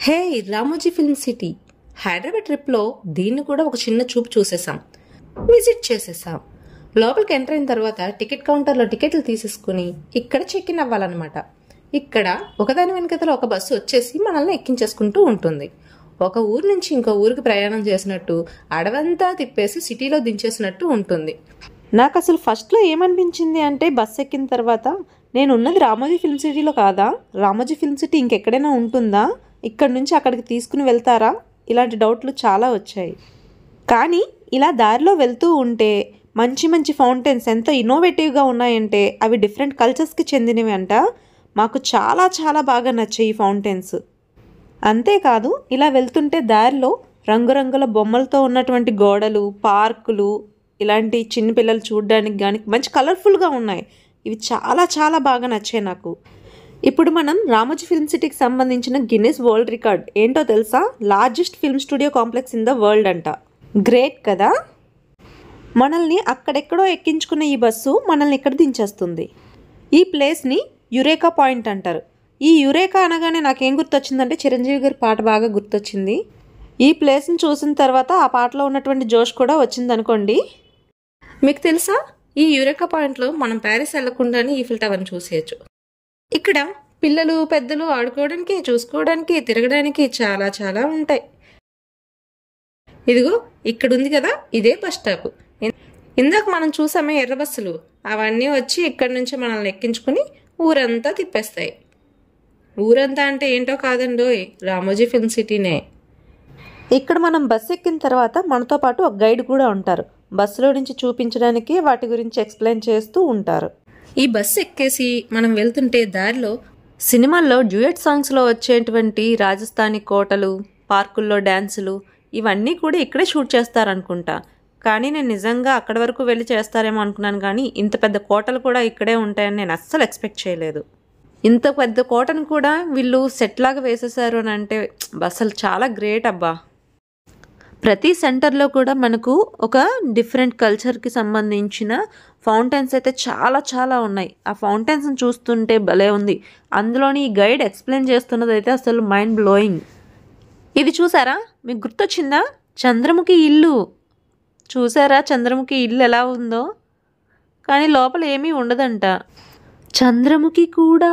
హే Ramoji film city Hyderabad ట్రిప్లో దీన్ని కూడా ఒక చిన్న చూపు చూసేసాం, విజిట్ చేసేసాం. లోపలికి ఎంటర్ అయిన తర్వాత టికెట్ కౌంటర్లో టికెట్లు తీసేసుకుని ఇక్కడ చెక్ ఇన్ అవ్వాలన్నమాట. ఇక్కడ ఒకదాని వెనకతలో ఒక బస్సు వచ్చేసి మనల్ని ఎక్కించేసుకుంటూ ఉంటుంది. ఒక ఊరు నుంచి ఇంకో ఊరికి ప్రయాణం చేసినట్టు అడవంతా తిప్పేసి సిటీలో దించేసినట్టు ఉంటుంది. నాకు అసలు ఫస్ట్లో ఏమనిపించింది అంటే బస్సు ఎక్కిన తర్వాత నేను ఉన్నది రామోజీ ఫిల్మ్ సిటీలో కాదా, రామోజీ ఫిల్మ్ సిటీ ఇంకెక్కడైనా ఉంటుందా, ఇక్కడ నుంచి అక్కడికి తీసుకుని వెళ్తారా, ఇలాంటి డౌట్లు చాలా వచ్చాయి. కానీ ఇలా దారిలో వెళ్తూ ఉంటే మంచి మంచి ఫౌంటైన్స్ ఎంత ఇన్నోవేటివ్గా ఉన్నాయంటే అవి డిఫరెంట్ కల్చర్స్కి చెందినవి అంట. మాకు చాలా చాలా బాగా నచ్చాయి ఈ ఫౌంటైన్స్. అంతేకాదు ఇలా వెళ్తుంటే దారిలో రంగురంగుల బొమ్మలతో ఉన్నటువంటి గోడలు, పార్కులు, ఇలాంటి చిన్నపిల్లలు చూడడానికి కానీ మంచి కలర్ఫుల్గా ఉన్నాయి. ఇవి చాలా చాలా బాగా నచ్చాయి నాకు. ఇప్పుడు మనం రామోజీ ఫిల్మ్ సిటీకి సంబంధించిన గిన్నెస్ వరల్డ్ రికార్డ్ ఏంటో తెలుసా? Largest film studio complex in the world అంట. గ్రేట్ కదా. మనల్ని అక్కడెక్కడో ఎక్కించుకున్న ఈ బస్సు మనల్ని ఇక్కడ దించేస్తుంది. ఈ ప్లేస్ని యురేకా పాయింట్ అంటారు. ఈ యురేకా అనగానే నాకేం గుర్తొచ్చిందంటే చిరంజీవి గారి పాట బాగా గుర్తొచ్చింది. ఈ ప్లేస్ని చూసిన తర్వాత ఆ పాటలో ఉన్నటువంటి జోష్ కూడా వచ్చిందనుకోండి. మీకు తెలుసా, ఈ యురేకా పాయింట్లో మనం ప్యారిస్ వెళ్లకుండానే ఈఫిల్ టవర్ని చూసేయచ్చు. ఇక్కడ పిల్లలు పెద్దలు ఆడుకోవడానికి, చూసుకోవడానికి, తిరగడానికి చాలా చాలా ఉంటాయి. ఇదిగో ఇక్కడ ఉంది కదా, ఇదే బస్ స్టాప్. ఇందాక మనం చూసామే ఎర్ర బస్సులు, అవన్నీ వచ్చి ఇక్కడి నుంచి మనల్ని ఎక్కించుకుని ఊరంతా తిప్పేస్తాయి. ఊరంతా అంటే ఏంటో కాదండోయ్, రామోజీ ఫిల్మ్ సిటీనే. ఇక్కడ మనం బస్సు ఎక్కిన తర్వాత మనతో పాటు ఒక గైడ్ కూడా ఉంటారు. బస్సులో నుంచి చూపించడానికి వాటి గురించి ఎక్స్ప్లెయిన్ చేస్తూ ఉంటారు. ఈ బస్సు ఎక్కేసి మనం వెళ్తుంటే దారిలో సినిమాల్లో డ్యూయట్ సాంగ్స్లో వచ్చేటువంటి రాజస్థానీ కోటలు, పార్కుల్లో డ్యాన్సులు ఇవన్నీ కూడా ఇక్కడే షూట్ చేస్తారనుకుంటా. కానీ నేను నిజంగా అక్కడి వరకు వెళ్ళి చేస్తారేమో అనుకున్నాను, కానీ ఇంత పెద్ద కోటలు కూడా ఇక్కడే ఉంటాయని నేను అస్సలు ఎక్స్పెక్ట్ చేయలేదు. ఇంత పెద్ద కోటను కూడా వీళ్ళు సెట్ లాగా వేసేసారు అని అంటే అసలు చాలా గ్రేట్ అబ్బా. ప్రతి సెంటర్లో కూడా మనకు ఒక డిఫరెంట్ కల్చర్కి సంబంధించిన ఫౌంటైన్స్ అయితే చాలా చాలా ఉన్నాయి. ఆ ఫౌంటైన్స్ని చూస్తుంటే భలే ఉంది. అందులోని ఈ గైడ్ ఎక్స్ప్లెయిన్ చేస్తున్నది అయితే అసలు మైండ్ బ్లోయింగ్. ఇది చూసారా, మీకు గుర్తొచ్చిందా? చంద్రముఖి ఇల్లు చూసారా? చంద్రముఖి ఇల్లు ఎలా ఉందో, కానీ లోపల ఏమీ ఉండదంట. చంద్రముఖి కూడా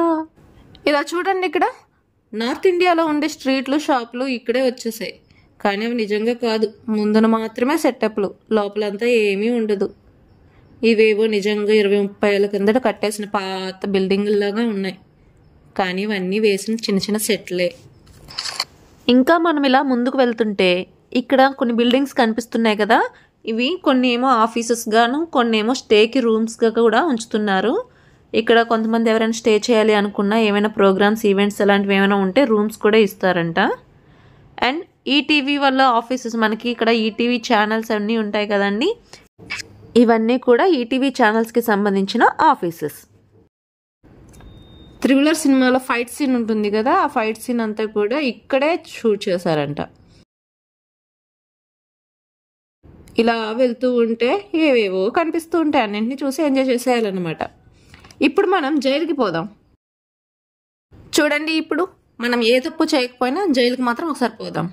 ఇలా చూడండి. ఇక్కడ నార్త్ ఇండియాలో ఉండే స్ట్రీట్లు, షాపులు ఇక్కడే వచ్చేసాయి. కానీ అవి నిజంగా కాదు, ముందున మాత్రమే సెటప్లు, లోపలంతా ఏమీ ఉండదు. ఇవేవో నిజంగా 20-30 ఏళ్ళ కిందట కట్టేసిన పాత బిల్డింగుల్లాగా ఉన్నాయి. కానీ ఇవన్నీ వేసిన చిన్న చిన్న సెట్లే. ఇంకా మనం ఇలా ముందుకు వెళ్తుంటే ఇక్కడ కొన్ని బిల్డింగ్స్ కనిపిస్తున్నాయి కదా. ఇవి కొన్ని ఏమో ఆఫీసెస్ గాను, కొన్ని ఏమో స్టేకి రూమ్స్గా కూడా ఉంచుతున్నారు. ఇక్కడ కొంతమంది ఎవరైనా స్టే చేయాలి అనుకున్నా, ఏమైనా ప్రోగ్రామ్స్, ఈవెంట్స్ అలాంటివి ఏమైనా ఉంటే రూమ్స్ కూడా ఇస్తారంట. అండ్ ఈటీవీ వల్ల ఆఫీసెస్, మనకి ఇక్కడ ఈటీవీ ఛానల్స్ అన్నీ ఉంటాయి కదండి, ఇవన్నీ కూడా ఈటీవీ ఛానల్స్కి సంబంధించిన ఆఫీసెస్. త్రిబులర్ సినిమాలో ఫైట్ సీన్ ఉంటుంది కదా, ఆ ఫైట్ సీన్ అంతా కూడా ఇక్కడే షూట్ చేశారంట. ఇలా వెళ్తూ ఉంటే ఏవేవో కనిపిస్తూ ఉంటాయి, అన్నింటినీ చూసి ఎంజాయ్ చేసేయాలన్నమాట. ఇప్పుడు మనం జైలుకి పోదాం. చూడండి, ఇప్పుడు మనం ఏ తప్పు చేయకపోయినా జైలుకి మాత్రం ఒకసారి పోదాం.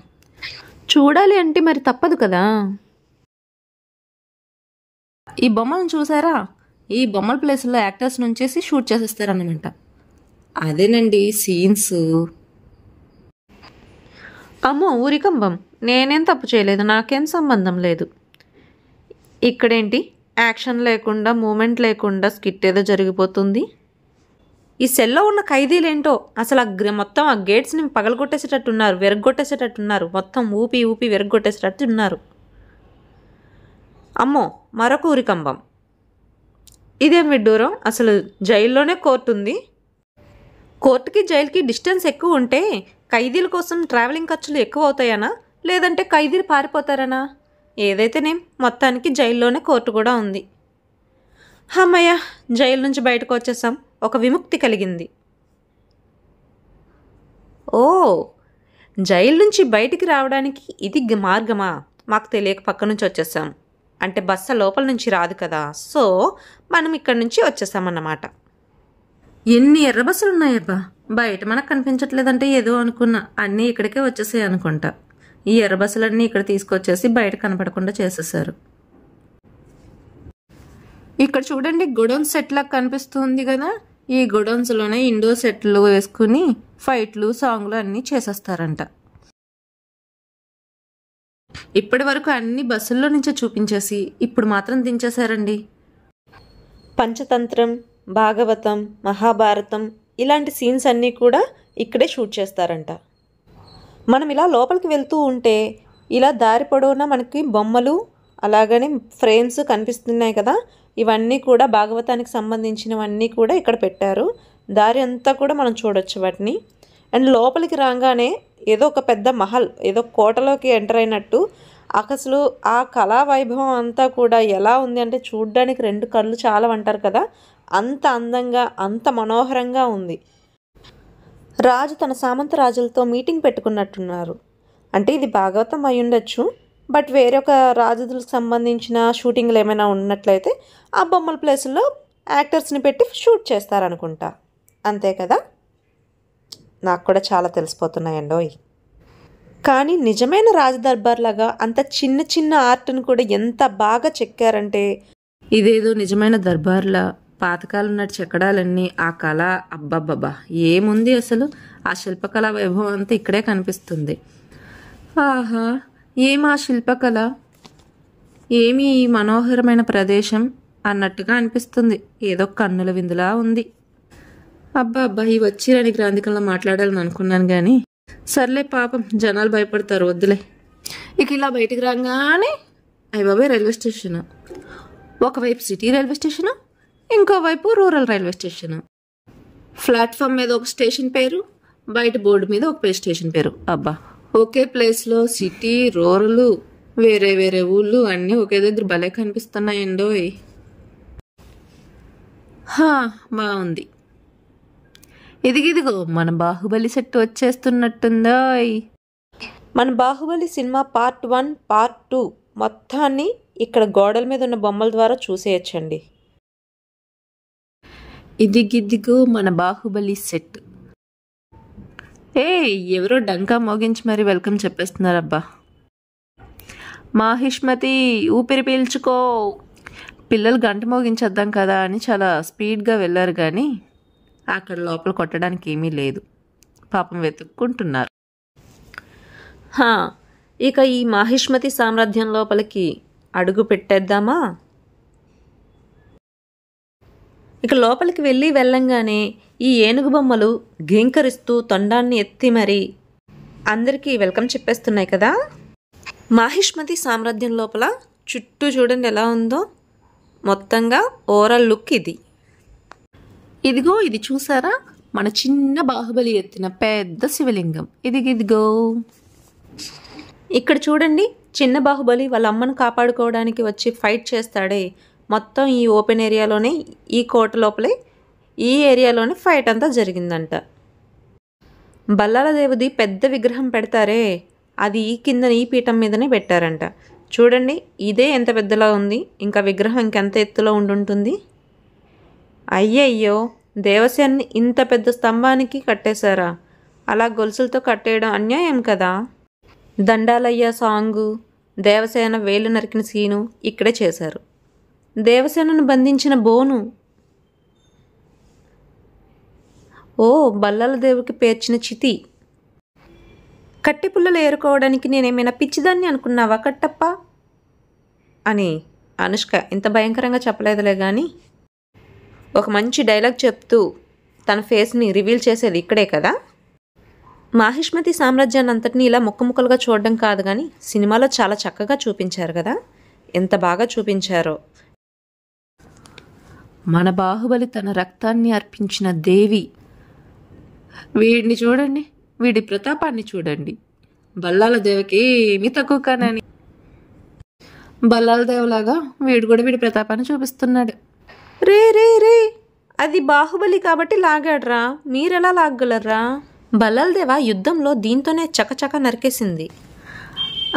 చూడాలి అంటే మరి తప్పదు కదా. ఈ బొమ్మలను చూసారా? ఈ బొమ్మల ప్లేస్లో యాక్టర్స్ నుంచేసి షూట్ చేసేస్తారన్నమాట. అదేనండి సీన్స్. అమ్మో ఊరికంబం, నేనేం తప్పు చేయలేదు, నాకేం సంబంధం లేదు. ఇక్కడేంటి యాక్షన్ లేకుండా, మూమెంట్ లేకుండా స్కిట్ ఏదో జరిగిపోతుంది. ఈ సెల్లో ఉన్న ఖైదీలేంటో అసలు మొత్తం ఆ గేట్స్ని పగలగొట్టేసేటట్టున్నారు, విరగొట్టేసేటట్టున్నారు, మొత్తం ఊపి ఊపి విరగొట్టేసేటట్టు ఉన్నారు. అమ్మో మరొక ఊరికంబం. ఇదేం విడ్డూరం, అసలు జైల్లోనే కోర్టు ఉంది. కోర్టుకి జైలుకి డిస్టెన్స్ ఎక్కువ ఉంటే ఖైదీల కోసం ట్రావెలింగ్ ఖర్చులు ఎక్కువ అవుతాయనా, లేదంటే ఖైదీలు పారిపోతారనా? ఏదైతేనే మొత్తానికి జైల్లోనే కోర్టు కూడా ఉంది. అమ్మయ్య, జైలు నుంచి బయటకు వచ్చేసాం, ఒక విముక్తి కలిగింది. ఓ, జైలు నుంచి బయటికి రావడానికి ఇది మార్గమా? మాకు తెలియక పక్క నుంచి వచ్చేసాం. అంటే బస్సు లోపల నుంచి రాదు కదా, సో మనం ఇక్కడి నుంచి వచ్చేసామన్నమాట. ఎన్ని ఎర్ర బస్సులు ఉన్నాయబ్బా, బయట మనకు కనిపించట్లేదంటే ఏదో అనుకున్నా, అన్నీ ఇక్కడికే వచ్చేసాయి అనుకుంటా. ఈ ఎర్ర బస్సులన్నీ ఇక్కడ తీసుకొచ్చేసి బయట కనపడకుండా చేసేసారు. ఇక్కడ చూడండి, గొడౌన్స్ సెట్ లాగా కనిపిస్తుంది కదా. ఈ గొడౌన్స్ లోనే ఇండోర్ సెట్లు వేసుకుని ఫైట్లు సాంగ్లు అన్నీ చేసేస్తారంట. ఇప్పటి వరకు అన్ని బస్సుల్లో నుంచే చూపించేసి ఇప్పుడు మాత్రం దించేశారండి. పంచతంత్రం, భాగవతం, మహాభారతం ఇలాంటి సీన్స్ అన్నీ కూడా ఇక్కడే షూట్ చేస్తారంట. మనం ఇలా లోపలికి వెళ్తూ ఉంటే ఇలా దారి పొడవునా మనకి బొమ్మలు అలాగనే ఫ్రేమ్స్ కనిపిస్తున్నాయి కదా. ఇవన్నీ కూడా భాగవతానికి సంబంధించినవన్నీ కూడా ఇక్కడ పెట్టారు. దారి అంతా కూడా మనం చూడొచ్చు వాటిని. అండ్ లోపలికి రాగానే ఏదో ఒక పెద్ద మహల్, ఏదో కోటలోకి ఎంటర్ అయినట్టు అసలు ఆ కళా వైభవం అంతా కూడా ఎలా ఉంది అంటే చూడ్డానికి 2 కళ్ళు చాలా అంటారు కదా, అంత అందంగా అంత మనోహరంగా ఉంది. రాజు తన సామంత రాజులతో మీటింగ్ పెట్టుకున్నట్టున్నారు. అంటే ఇది భాగవతం అయి ఉండొచ్చు, బట్ వేరొక రాజులకు సంబంధించిన షూటింగ్లు ఏమైనా ఉన్నట్లయితే ఆ బొమ్మల ప్లేసుల్లో యాక్టర్స్ని పెట్టి షూట్ చేస్తారనుకుంటా. అంతే కదా, నాకు కూడా చాలా తెలిసిపోతున్నాయండోయ్. కానీ నిజమైన రాజదర్బార్ లాగా అంత చిన్న చిన్న ఆర్ట్ని కూడా ఎంత బాగా చెక్కారంటే, ఇదేదో నిజమైన దర్బార్లా పాతకాలం నాటి చెక్కడాలన్నీ ఆ కళ అబ్బబ్బబ్బా ఏముంది అసలు. ఆ శిల్పకళా వైభవం అంతా ఇక్కడే కనిపిస్తుంది. ఆహా, ఏమా శిల్పకళ, ఏమి ఈ మనోహరమైన ప్రదేశం అన్నట్టుగా అనిపిస్తుంది. ఏదో కన్నుల విందులా ఉంది. అబ్బా అబ్బా, ఈ వచ్చిరాని గ్రాంధికంలో మాట్లాడాలని అనుకున్నాను కానీ సర్లే, పాపం జనాలు భయపడతారు, వద్దులే. ఇక ఇలా బయటికి రాగానే అయ్యబాబాయ్ రైల్వే స్టేషన్. ఒకవైపు సిటీ రైల్వే స్టేషను, ఇంకోవైపు రూరల్ రైల్వే స్టేషన్. ప్లాట్ఫామ్ మీద ఒక స్టేషన్ పేరు, బయట బోర్డు మీద ఒక స్టేషన్ పేరు. అబ్బా, ఒకే ప్లేస్లో సిటీ, రూరల్, వేరే వేరే ఊళ్ళు అన్నీ ఒకే దగ్గర భలే కనిపిస్తున్నాయండోయ్. బాగుంది. ఇదిగో మన బాహుబలి సెట్ వచ్చేస్తున్నట్టుందోయ్. మన బాహుబలి సినిమా పార్ట్ 1, పార్ట్ 2 మొత్తాన్ని ఇక్కడ గోడల మీద ఉన్న బొమ్మల ద్వారా చూసేయచ్చండి. ఇదిగిదిగో మన బాహుబలి సెట్. ఎవరో డంకా మోగించి మరి వెల్కమ్ చెప్పేస్తున్నారబ్బా. మాహిష్మతి ఊపిరి పీల్చుకో. పిల్లలు గంట మోగించేద్దాం కదా అని చాలా స్పీడ్గా వెళ్ళారు కానీ అక్కడ లోపల కొట్టడానికి ఏమీ లేదు. పాపం వెతుక్కుంటున్నారు. ఇక ఈ మాహిష్మతి సామ్రాజ్యం లోపలికి అడుగు పెట్టేద్దామా? ఇక లోపలికి వెళ్ళంగానే ఈ ఏనుగు బొమ్మలు ఘీంకరిస్తూ తొండాన్ని ఎత్తి మరీ అందరికీ వెల్కమ్ చెప్పేస్తున్నాయి కదా. మాహిష్మతి సామ్రాజ్యం లోపల చుట్టూ చూడండి ఎలా ఉందో. మొత్తంగా ఓవరాల్ లుక్ ఇది. ఇదిగో ఇది చూసారా, మన చిన్న బాహుబలి ఎత్తిన పెద్ద శివలింగం. ఇదిగో ఇక్కడ చూడండి, చిన్న బాహుబలి వాళ్ళ అమ్మను కాపాడుకోవడానికి వచ్చి ఫైట్ చేస్తాడే, మొత్తం ఈ ఓపెన్ ఏరియాలోనే, ఈ కోట లోపలే, ఈ ఏరియాలోనే ఫైట్ అంతా జరిగిందంట. బల్లాల దేవుది పెద్ద విగ్రహం పెడతారే, అది ఈ కింద ఈ పీఠం మీదనే పెట్టారంట. చూడండి ఇదే ఎంత పెద్దలా ఉంది, ఇంకా విగ్రహం ఇంకెంత ఎత్తులో ఉండుంటుంది. అయ్యయ్యో, దేవసేనని ఇంత పెద్ద స్తంభానికి కట్టేశారా? అలా గొలుసులతో కట్టేయడం అన్యాయం కదా. దండాలయ్య సాంగు, దేవసేన వేలు నరికిన సీను ఇక్కడే చేశారు. దేవసేనను బంధించిన బోను, బల్లాల దేవుడికి పేర్చిన చితి. కట్టి పుల్లలు ఏరుకోవడానికి నేనేమైనా పిచ్చిదాన్ని అనుకున్నావా కట్టప్ప అని అనుష్క ఇంత భయంకరంగా చెప్పలేదులే కానీ ఒక మంచి డైలాగ్ చెప్తూ తన ఫేస్ని రివీల్ చేసేది ఇక్కడే కదా. మాహిష్మతి సామ్రాజ్యాన్ని అంతటినీ ఇలా ముక్కముక్కలుగా చూడడం కాదు కానీ సినిమాలో చాలా చక్కగా చూపించారు కదా. ఎంత బాగా చూపించారో. మన బాహుబలి తన రక్తాన్ని అర్పించిన దేవి. వీడిని చూడండి, వీడి ప్రతాపాన్ని చూడండి. బల్లాల దేవకి ఏమీ తక్కువ కానని బల్లాల దేవలాగా వీడు కూడా వీడి ప్రతాపాన్ని చూపిస్తున్నాడు. రే రే రే, అది బాహుబలి కాబట్టి లాగాడ్రా, మీరెలా లాగలరా? బల్లాల దేవ యుద్ధంలో దీంతోనే చకచక నరికేసింది.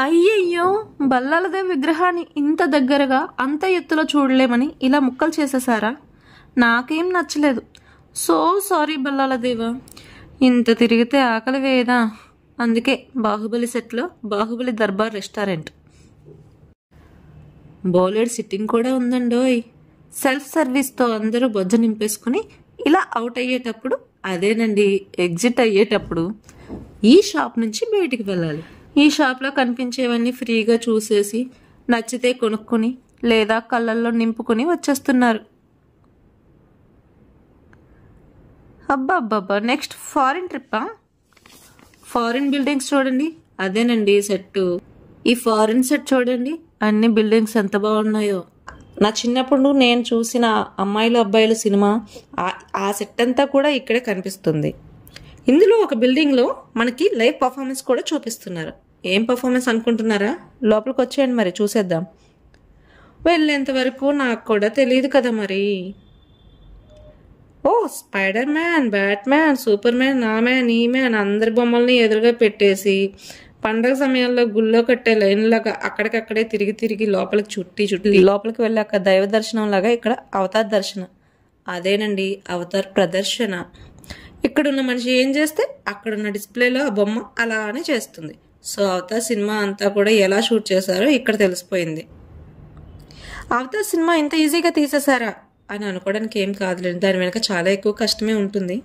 అయ్యయ్యో, బల్లాల దేవ విగ్రహాన్ని ఇంత దగ్గరగా అంత ఎత్తులో చూడలేమని ఇలా ముక్కలు చేసేసారా? నాకేం నచ్చలేదు. సో సారీ బల్లాల దేవ. ఇంత తిరిగితే ఆకలి వేయదా? అందుకే బాహుబలి సెట్లో బాహుబలి దర్బార్ రెస్టారెంట్. బౌలెడ్ సిట్టింగ్ కూడా ఉందండోయ్. సెల్ఫ్ సర్వీస్తో అందరూ బొజ్జ నింపేసుకుని ఇలా అవుట్ అయ్యేటప్పుడు, అదేనండి ఎగ్జిట్ అయ్యేటప్పుడు ఈ షాప్ నుంచి బయటికి వెళ్ళాలి. ఈ షాప్లో కనిపించేవన్నీ ఫ్రీగా చూసేసి నచ్చితే కొనుక్కొని లేదా కళ్ళల్లో నింపుకొని వచ్చేస్తున్నారు. అబ్బా, నెక్స్ట్ ఫారిన్ ట్రిప్పా? ఫారిన్ బిల్డింగ్స్ చూడండి, అదేనండి సెట్. ఈ ఫారిన్ సెట్ చూడండి, అన్ని బిల్డింగ్స్ ఎంత బాగున్నాయో. నా చిన్నప్పుడు నేను చూసిన అమ్మాయిలు అబ్బాయిలు సినిమా ఆ సెట్ అంతా కూడా ఇక్కడే కనిపిస్తుంది. ఇందులో ఒక బిల్డింగ్లో మనకి లైవ్ పర్ఫార్మెన్స్ కూడా చూపిస్తున్నారు. ఏం పర్ఫార్మెన్స్ అనుకుంటున్నారా? లోపలికి వచ్చేయండి మరి చూసేద్దాం. వెళ్ళేంత వరకు నాకు కూడా తెలియదు కదా మరి. ఓ Spiderman, Batman, Superman, నా మ్యాన్, ఈ మ్యాన్ అందరి బొమ్మల్ని ఎదురుగా పెట్టేసి పండగ సమయంలో గుళ్ళో కట్టే లైన్ లాగా అక్కడికక్కడే తిరిగి లోపలికి చుట్టి లోపలికి వెళ్ళాక దైవ దర్శనం లాగా ఇక్కడ అవతార్ దర్శనం. అదేనండి అవతార్ ప్రదర్శన. ఇక్కడున్న మనిషి ఏం చేస్తే అక్కడున్న డిస్ప్లేలో ఆ బొమ్మ అలానే చేస్తుంది. సో అవతార్ సినిమా అంతా కూడా ఎలా షూట్ చేశారో ఇక్కడ తెలిసిపోయింది. అవతార్ సినిమా ఇంత ఈజీగా తీసేశారా అని అనుకోవడానికి ఏం కాదులేండి, దాని వెనక చాలా ఎక్కువ కష్టమే ఉంటుంది.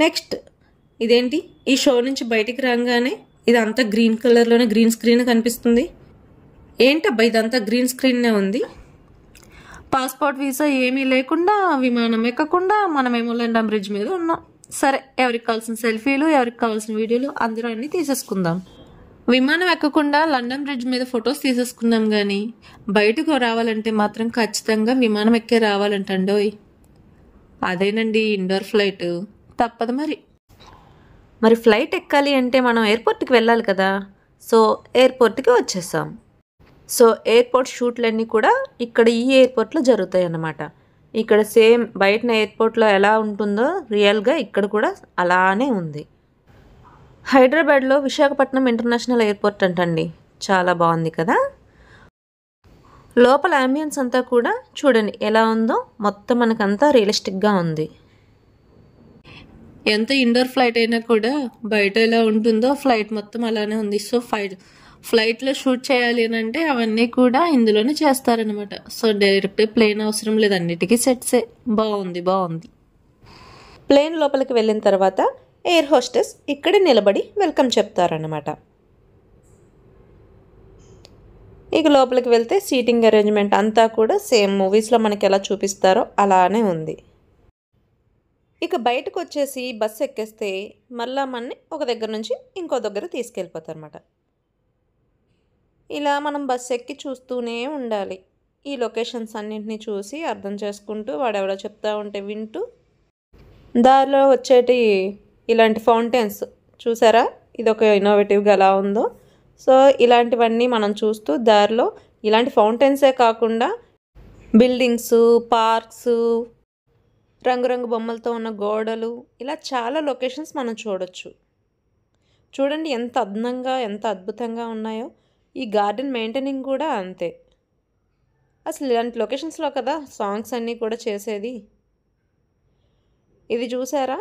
నెక్స్ట్ ఇదేంటి, ఈ షో నుంచి బయటికి రాగానే ఇదంతా గ్రీన్ కలర్లోనే గ్రీన్ స్క్రీన్ కనిపిస్తుంది. ఏంటబ్బా ఇదంతా గ్రీన్ స్క్రీన్నే ఉంది. పాస్పోర్ట్ వీసా ఏమీ లేకుండా విమానం ఎక్కకుండా మనమేమో లండన్ బ్రిడ్జ్ మీద ఉన్నాం. సరే, ఎవరికి కావాల్సిన సెల్ఫీలు, ఎవరికి కావాల్సిన వీడియోలు అందరూ అన్నీ తీసేసుకుందాం. విమానం ఎక్కకుండా లండన్ బ్రిడ్జ్ మీద ఫొటోస్ తీసేసుకున్నాం, కానీ బయటకు రావాలంటే మాత్రం ఖచ్చితంగా విమానం ఎక్కే రావాలంటండోయ్. అదేనండి ఇండోర్ ఫ్లైట్, తప్పదు మరి ఫ్లైట్ ఎక్కాలి అంటే మనం ఎయిర్పోర్ట్కి వెళ్ళాలి కదా. సో ఎయిర్పోర్ట్కి వచ్చేసాం. సో ఎయిర్పోర్ట్ షూట్లన్నీ కూడా ఇక్కడ ఈ ఎయిర్పోర్ట్లో జరుగుతాయి అన్నమాట. ఇక్కడ సేమ్ బయటన ఎయిర్పోర్ట్లో ఎలా ఉంటుందో రియల్గా ఇక్కడ కూడా అలానే ఉంది. హైదరాబాద్లో విశాఖపట్నం ఇంటర్నేషనల్ ఎయిర్పోర్ట్ అంటండి, చాలా బాగుంది కదా. లోపల అంబియన్స్ అంతా కూడా చూడండి ఎలా ఉందో, మొత్తం మనకంతా రియలిస్టిక్గా ఉంది. ఎంత ఇండోర్ ఫ్లైట్ అయినా కూడా బయట ఎలా ఉంటుందో ఫ్లైట్ మొత్తం అలానే ఉంది. సో ఫ్లైట్లో షూట్ చేయాలి అని అంటే అవన్నీ కూడా ఇందులోనే చేస్తారనమాట. సో డైరెక్ట్ ప్లేన్ అవసరం లేదు, అన్నిటికీ సెట్సే. బాగుంది. ప్లేన్ లోపలికి వెళ్ళిన తర్వాత ఎయిర్ హోస్టెస్ ఇక్కడే నిలబడి వెల్కమ్ చెప్తారన్నమాట. ఇక లోపలికి వెళ్తే సీటింగ్ అరేంజ్మెంట్ అంతా కూడా సేమ్ మూవీస్లో మనకి ఎలా చూపిస్తారో అలానే ఉంది. ఇక బయటకు వచ్చేసి బస్సు ఎక్కేస్తే మళ్ళా మనని ఒక దగ్గర నుంచి ఇంకో దగ్గర తీసుకెళ్ళిపోతారన్నమాట. ఇలా మనం బస్సు ఎక్కి చూస్తూనే ఉండాలి. ఈ లొకేషన్స్ అన్నింటినీ చూసి అర్థం చేసుకుంటూ వాడెవడో చెప్తా ఉంటే వింటూ, దారిలో వచ్చేటి ఇలాంటి ఫౌంటైన్స్ చూసారా, ఇదొక ఇన్నోవేటివ్గా ఎలా ఉందో. సో ఇలాంటివన్నీ మనం చూస్తూ దారిలో ఇలాంటి ఫౌంటైన్సే కాకుండా బిల్డింగ్స్, పార్క్స్, రంగురంగు బొమ్మలతో ఉన్న గోడలు, ఇలా చాలా లొకేషన్స్ మనం చూడొచ్చు. చూడండి ఎంత అందంగా ఎంత అద్భుతంగా ఉన్నాయో. ఈ గార్డెన్ మెయింటైనింగ్ కూడా అంతే. అసలు ఇలాంటి లొకేషన్స్లో కదా సాంగ్స్ అన్నీ కూడా చేసేది. ఇది చూసారా,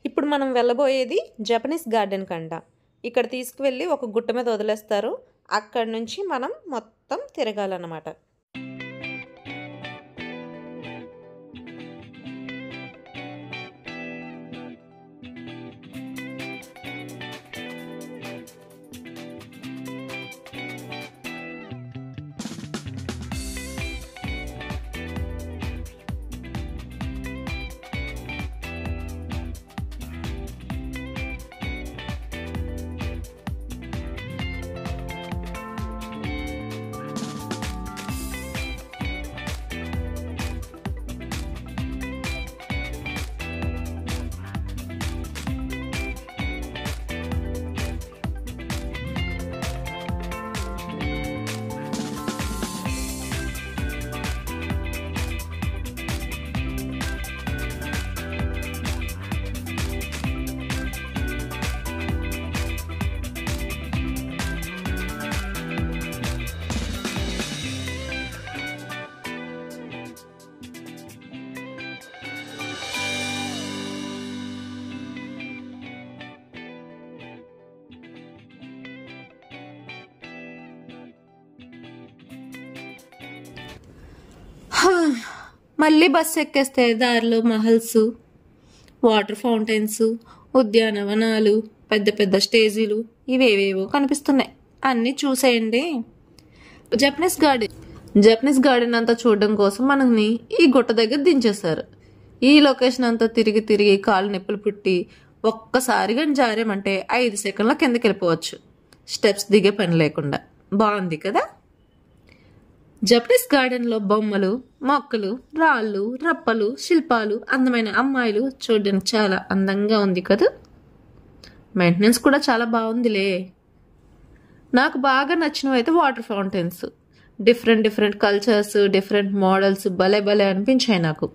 ఇప్పుడు మనం వెళ్ళబోయేది జపనీస్ గార్డెన్ కంట. ఇక్కడ తీసుకువెళ్ళి ఒక గుట్ట మీద వదిలేస్తారు, అక్కడి నుంచి మనం మొత్తం తిరగాలన్నమాట. మళ్ళీ బస్సు ఎక్కేస్తే దారిలో మహల్స్, వాటర్ ఫౌంటైన్స్, ఉద్యానవనాలు, పెద్ద పెద్ద స్టేజీలు ఇవేవేవో కనిపిస్తున్నాయి. అన్నీ చూసేయండి. జపనీస్ గార్డెన్ అంతా చూడడం కోసం మనల్ని ఈ గుట్ట దగ్గర దించేశారు. ఈ లొకేషన్ అంతా తిరిగి తిరిగి కాళ్ళు నొప్పులు పుట్టి ఒక్కసారిగా జారామంటే 5 సెకండ్ల కిందకి వెళ్ళిపోవచ్చు, స్టెప్స్ దిగే పని లేకుండా. బాగుంది కదా. జపనీస్ గార్డెన్లో బొమ్మలు, మొక్కలు, రాళ్ళు, రప్పలు, శిల్పాలు, అందమైన అమ్మాయిలు చూడడానికి చాలా అందంగా ఉంది కదా. మెయింటెనెన్స్ కూడా చాలా బాగుందిలే. నాకు బాగా నచ్చినవి అయితే water fountains. Different cultures, different models భలే భలే అనిపించాయి నాకు.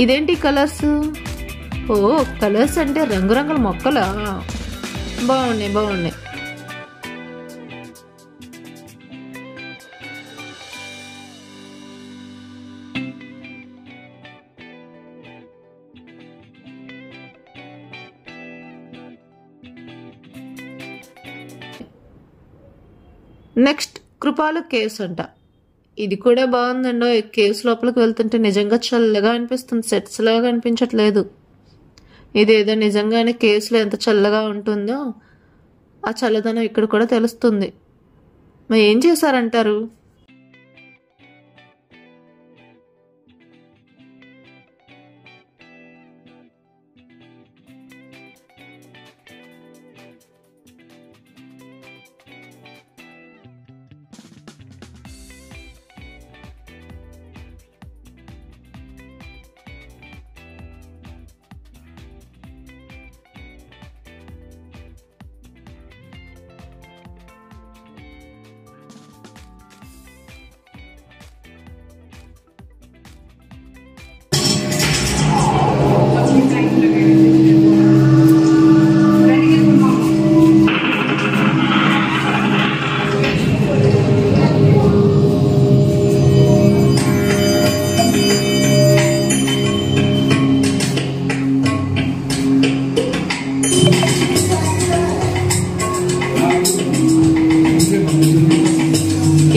ఇదేంటి కలర్స్? ఓ, కలర్స్ అంటే రంగురంగుల మొక్కలా? బాగున్నాయి. నెక్స్ట్ కృపాలు కేవ్స్ అంట. ఇది కూడా బాగుందండో. కేవ్స్ లోపలికి వెళ్తుంటే నిజంగా చల్లగా అనిపిస్తుంది, సెట్స్ లాగా అనిపించట్లేదు. ఇదేదో నిజంగానే కేవ్స్లో ఎంత చల్లగా ఉంటుందో ఆ చల్లదనం ఇక్కడ కూడా తెలుస్తుంది. మరి ఏం చేశారంటారు?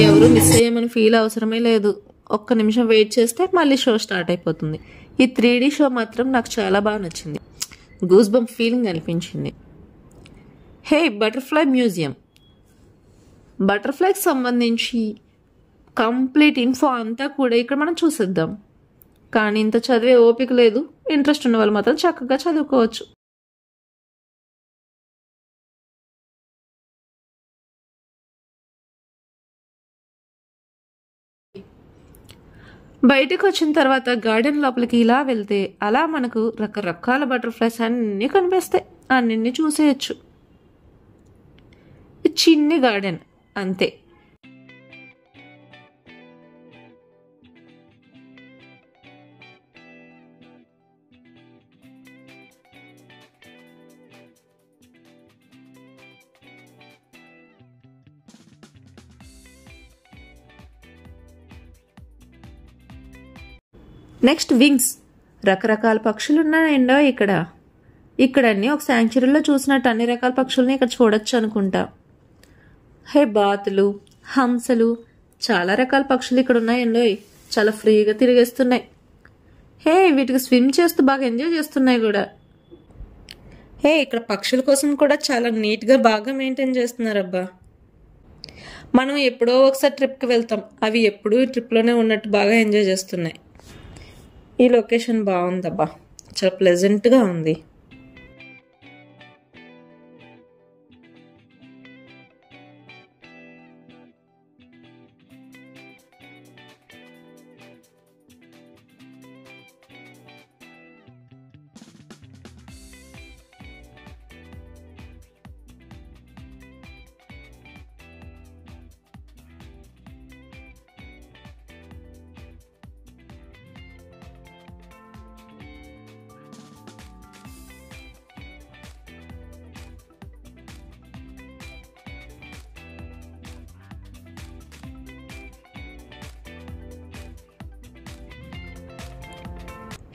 ఎవరు మిస్ అయ్యామని ఫీల్ అవసరమే లేదు. ఒక్క నిమిషం వెయిట్ చేస్తే మళ్ళీ షో స్టార్ట్ అయిపోతుంది. ఈ 3D షో మాత్రం నాకు చాలా బాగా నచ్చింది. గూస్ బంప్ ఫీలింగ్ అనిపించింది. హే, బటర్ఫ్లై మ్యూజియం. బటర్ఫ్లైకి సంబంధించి కంప్లీట్ ఇన్ఫో అంతా కూడా ఇక్కడ మనం చూసేద్దాం. కానీ ఇంత చదివే ఓపిక లేదు. ఇంట్రెస్ట్ ఉన్న వాళ్ళు మాత్రం చక్కగా చదువుకోవచ్చు. బయటకు వచ్చిన తర్వాత గార్డెన్ లోపలికి ఇలా వెళ్తే అలా మనకు రకరకాల బటర్ఫ్లైస్ అన్నీ కనిపిస్తాయి. అన్నింటినీ చూసేయచ్చు. చిన్ని గార్డెన్ అంతే. Next wings. రకరకాల పక్షులు ఉన్నాయండో ఇక్కడ అన్నీ ఒక శాంక్చురీలో చూసినట్టు అన్ని రకాల పక్షుల్ని ఇక్కడ చూడొచ్చు అనుకుంటా. హే, బాతులు, హంసలు, చాలా రకాల పక్షులు ఇక్కడ ఉన్నాయండో. చాలా ఫ్రీగా తిరిగేస్తున్నాయి. హే, వీటికి స్విమ్ చేస్తూ బాగా ఎంజాయ్ చేస్తున్నాయి కూడా. హే, ఇక్కడ పక్షుల కోసం కూడా చాలా నీట్గా బాగా మెయింటైన్ చేస్తున్నారబ్బా. మనం ఎప్పుడో ఒకసారి ట్రిప్కి వెళ్తాం, అవి ఎప్పుడూ ట్రిప్లోనే ఉన్నట్టు బాగా ఎంజాయ్ చేస్తున్నాయి. ఈ లొకేషన్ బాగుందబ్బా, చాలా ప్లెజెంట్గా ఉంది.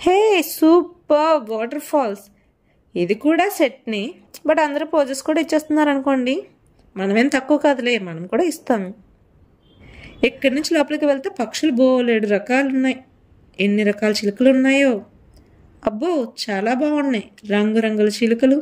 Hey super water falls. ఇది కూడా సెట్ని, బట్ అందరూ పోజెస్ కూడా ఇచ్చేస్తున్నారు అనుకోండి. మనమేం తక్కువ కాదులే, మనం కూడా ఇస్తాము. ఇక్కడి నుంచి లోపలికి వెళ్తే పక్షులు బోలెడు రకాలు ఉన్నాయి. ఎన్ని రకాల చిలుకలు ఉన్నాయో. అబ్బో చాలా బాగున్నాయి రంగురంగుల చిలుకలు.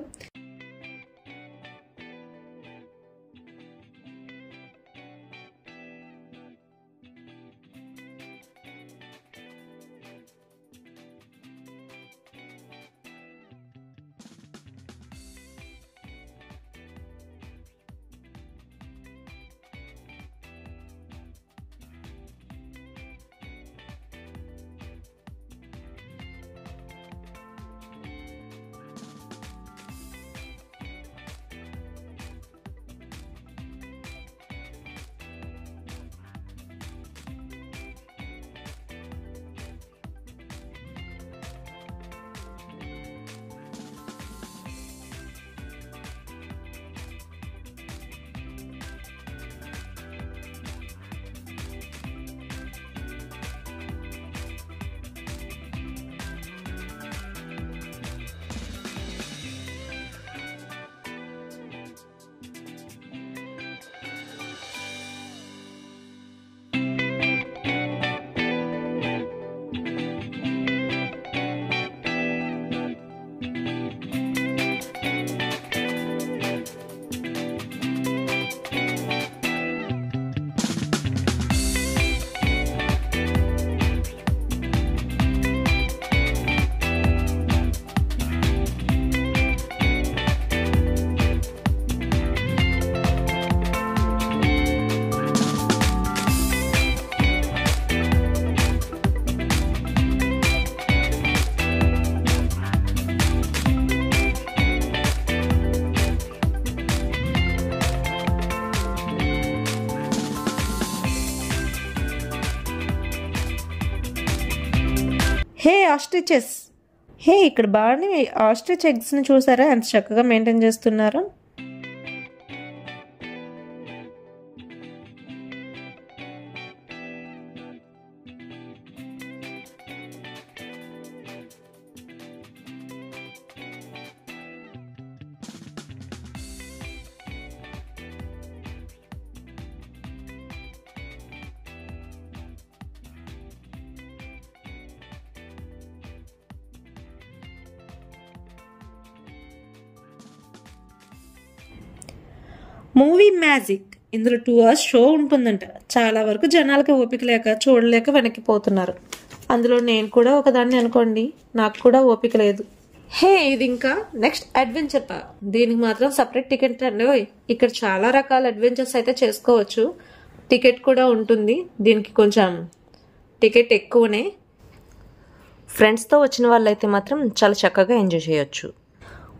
హే ఆస్ట్రిచెస్. హే ఇక్కడ బాగానే ఆస్ట్రిచ్ ఎగ్స్ని చూసారా ఎంత చక్కగా మెయింటైన్ చేస్తున్నారు. Movie magic. ఇందులో 2 hours షో ఉంటుందంట. చాలా వరకు జనాలకి ఓపిక లేక చూడలేక వెనక్కిపోతున్నారు. అందులో నేను కూడా ఒకదాన్ని అనుకోండి. నాకు కూడా ఓపిక లేదు. హే ఇది ఇంకా నెక్స్ట్ అడ్వెంచర్ పార్క్. దీనికి మాత్రం సపరేట్ టికెట్ అండి. ఇక్కడ చాలా రకాల అడ్వెంచర్స్ అయితే చేసుకోవచ్చు. టికెట్ కూడా ఉంటుంది. దీనికి కొంచెం టికెట్ ఎక్కువనే. ఫ్రెండ్స్తో వచ్చిన వాళ్ళైతే మాత్రం చాలా చక్కగా ఎంజాయ్ చేయొచ్చు.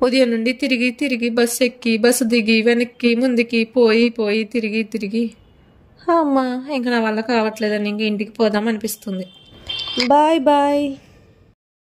ఉదయం నుండి తిరిగి తిరిగి బస్సు ఎక్కి బస్సు దిగి వెనక్కి ముందుకి పోయి తిరిగి అమ్మా ఇంకా నా వల్ల కావట్లేదని ఇంక ఇంటికి పోదాం అనిపిస్తుంది. Bye bye.